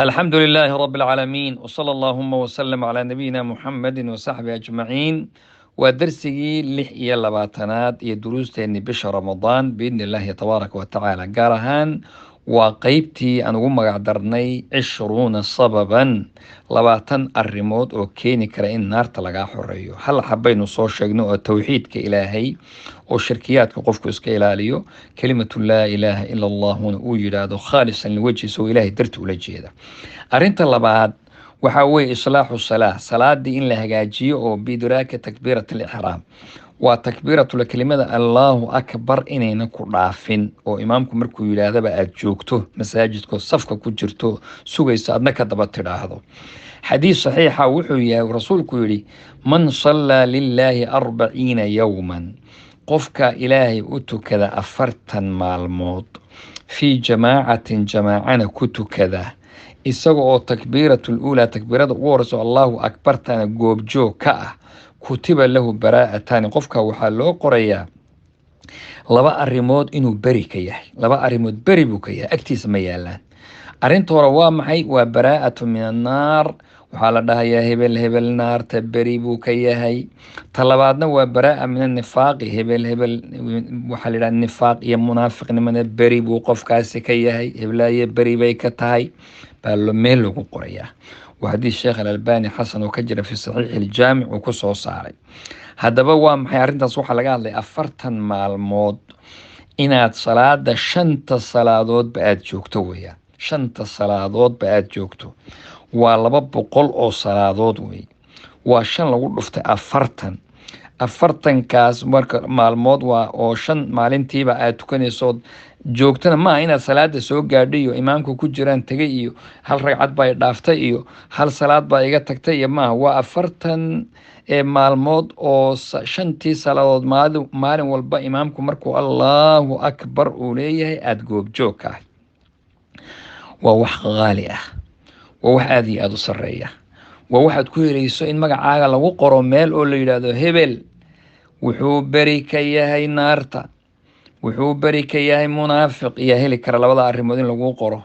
الحمد لله رب العالمين وصلى اللهم وسلم على نبينا محمد وصحبه أجمعين ودرسي لح إيا لباتنات إيا دروستين بشهر رمضان بإذن الله تبارك وتعالى قارهان وقيبتي أن أقوم قعدرني 20 سببا لباتن الريموت وكيني كرين نار تلقا حريو هل حبينو صور شاقنو التوحيد كإلهي وشركيات كقفكو اسك إلاليو كلمة لا إله إلا الله هنا ويرادو خالصا لوجه سو إلهي درت ولجيدا arrinta labaad waxaa weeye islaaxu salaah salaadii in la hagaajiyo oo biidraaka takbiirat alixraam waa takbiiratula kelimada allaahu akbar inayna ku dhaafin oo imaamku markuu yidhaahdaba aada joogto masaajidko safka ku jirto sugayso adna ka daba tidhaahdo xadiis saxiixa wuxuu yahay rasuulku yidhi man sallaa lilaahi 40 yowman qofka ilaahay u tukada 40 maalmood fii jamaacatin jamaacana ku tukada isaga oo takbiiratul uulaa takbiirada ugu horeyso allahu akbartana goobjoog ka ah kutiba lahu baraa'atani qofka waxaa loo qorayaa laba arrimood inuu beri ka yahay laba arrimood beri buu ka yahay agtiisa ma yaalaan arrinta hore waa maxay waa baraa'atu min annaar waxaa la dhahayaa hebel hebel naarta beri buu ka yahay ta labaadna waa baraa'a min annifaaqi hebel hebel waxaa la yidhaha nifaaq iyo munaafiqnimana beri buu qofkaasi ka yahay heblaaye beri bay ka tahay baa meel lagu qorayaa waa xadiis sheekh alalbani xasan oo ka jira fi saxiix iljaamic uu ku soo saaray haddaba waa maxay arrintaas waxaa laga hadlay 40 maalmood inaad salaada 5 salaadoodba aada joogto weeyaan 5 salaadoodba aada joogto waa 200 oo salaadood wey waa 5 lagu dhuftay 40 afartankaas marka maalmood waa oo 5 maalintiiba aad tukanaysood joogtana maaha inaad salaada soo gaadhay iyo imaamka ku jiraan tegay iyo hal ragcad baa dhaaftay iyo hal salaad baa iga tagtay iyo maaha waa 40 maalmood oo 5tii salaadood maalin walba imaamku markuu allahu akbar uu leeyahay aada goobjoog ka ah waa wax qaali ah waa wax aada iyo aada u sareeya waa waxaad ku helayso in magacaaga lagu qoro meel oo la yidhaahdo hebel wuxuu beri ka yahay naarta wuxuu beri ka yahay munaafiq iyo heli kara labada arrimood in lagu qoro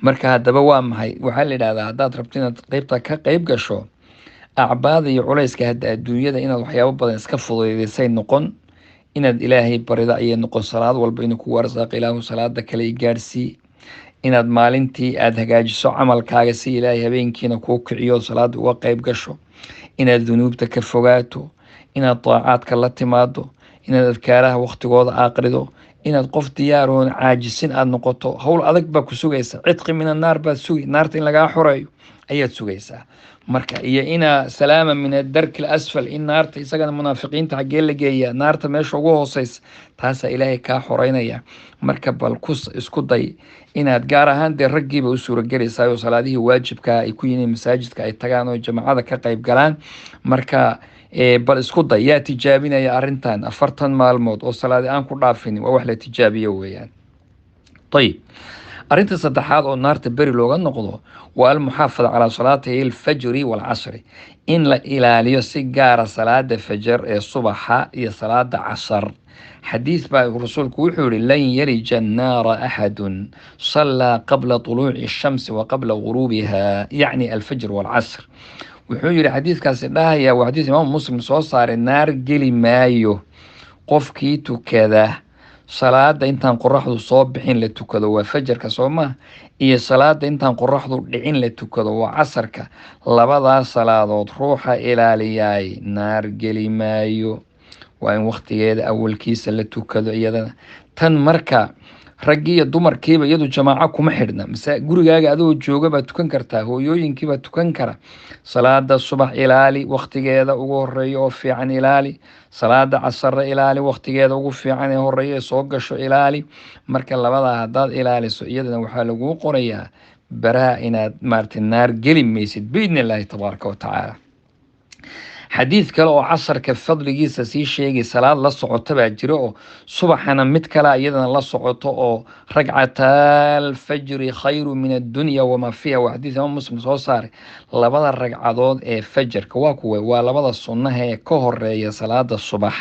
marka haddaba waa maxay waxaa la yidhahdaa haddaad rabto inaad qeybta ka qeyb gasho acbaada iyo culayska hadda adduunyada inaad waxyaabo badan iska fududeysay noqon inaad ilaahay barida ayay noqon salaad walba inuu kugu arsaaq ilaahu salaada kale i gaadhsii inaad maalintii aada hagaajiso camalkaaga si ilaahay habeenkiina kuu kiciyo salaada uga qeyb gasho inaad dunuubta ka fogaato inaad daacaadka la timaado inaad adkaaraha waqtigooda aqrido inaad qof diyaaroon caajisin aada noqoto howl adag baa ku sugaysa cidqi min annaar baad sugi naarta in lagaa xoreeyo ayaad sugaysaa marka iyo inaa salaama min adarki alasfal in naarta isagana munaafiqiinta xaggee la geeyaa naarta meesha ugu hooseysa taasaa ilaahay kaa xoreynaya marka bal isku day inaad gaar ahaan dee raggiiba u suuragelaysaa oo salaadihii waajibkaa ay ku yihiin masaajidka ay tagaan oo jamaacada ka qeyb galaan marka bal isku day yaa tijaabinaya arrintan 40 maalmood oo salaadi aan ku dhaafin waa wax la tijaabiyo weeyaan ayib arrinta saddexaad oo naarta beri looga noqdo waa almuxaafada calaa salaati alfajri waalcasri in la ilaaliyo si gaara salaada fajar ee subaxa iyo salaada casar xadiis baa rasuulku wuxuu yihi lan yarija annaara axadun sallaa qabla طuluuci الshamsi wa qabla guruubiha yacni alfajr waalcasr wuxuu yihi xadiiskaasi dhahaya waa xadiis imaam muslim soo saaray naar geli maayo qofkii tukada salaada intaan qoraxdu soo bixin la tukado waa fajarka soo maha iyo salaada intaan qoraxdu dhicin la tukado waa casarka labadaas salaadood ruuxa ilaaliyaay naar geli maayo waa in waqtigeeda awalkiisa la tukado iyadana tan marka raggii iyo dumarkiiba iyadu jamaaco kuma xidhna mise gurigaaga adoo jooga baad tukan kartaa hooyooyinkiibaa tukan kara salaada subax ilaali waqtigeeda ugu horeeya oo fiican ilaali salaada casare ilaali waqtigeeda ugu fiican ee horeeya ee soo gasho ilaali marka labadaa haddaad ilaaliso iyadana waxaa laguu qorayaa baraa inaad maaragtay naar geli maysid biidni illaahi tabaaraka wa tacaala xadiid kale oo casarka fadligiisa sii sheegay salaad la socoto baa jiro oo subaxana mid kale iyadana la socoto oo ragcataal fajri khayru min addunya wamaa fiiha waa xadiis imaam muslim soo saaray labada ragcadood ee fajarka waa kuwe waa labada sunnaha ee ka horeeya salaada subax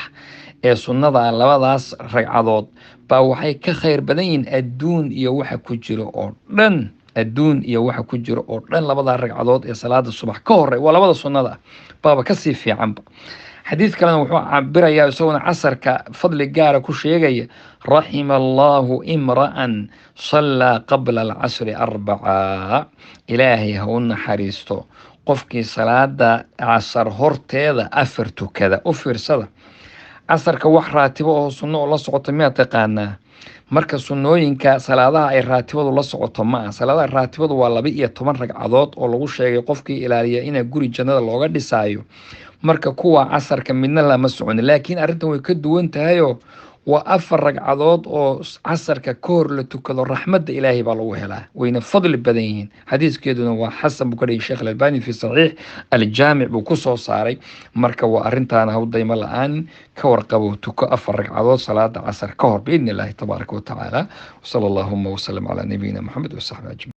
ee sunnada labadaas ragcadood baa waxay ka khayr badan yihiin adduun iyo waxa ku jiro oo dhan adduun iyo waxa ku jiro oo dhan labada ragcadood ee salaada subax ka horey waa labada sunnada ah baaba kasii fiicanba. xadiid kalena wuxuu cabirayaa isaguna casarka fadli gaara ku sheegaya raxima allahu imra'an sallaa qabla alcasri arbaca, ilaahay ha u naxariisto qofkii salaada casar horteeda afar tukada. U fiirsada, casarka wax raatibo oo sunno oo la socoto miyaa taqaanaa? marka sunnooyinka salaadaha ay raatibadu la socoto ma aha. salaadaha raatibadu waa 12 ragcadood oo lagu sheegay qofkii ilaaliya ina guri jannada looga dhisaayo. marka kuwa casarka midna lama socon, laakiin arrintan way ka duwan tahayoo waa 4 ragcadood oo casarka ka hor la tukado, raxmadda ilaahay baa lagu helaa, wayna fadli badan yihiin. xadiiskeeduna waa xasan buu ka dhigay sheekh albani fi saxiix aljaamic buu ku soo saaray. marka waa arrintaana hawdayma la-aan ka warqabo, tuko 4 ragcadood salaada casar ka hor biidni illaahi tabaaraka wa tacaala. wasala allahuma wasalam calaa nabiyina maxamed wasaxbi ajmaciin.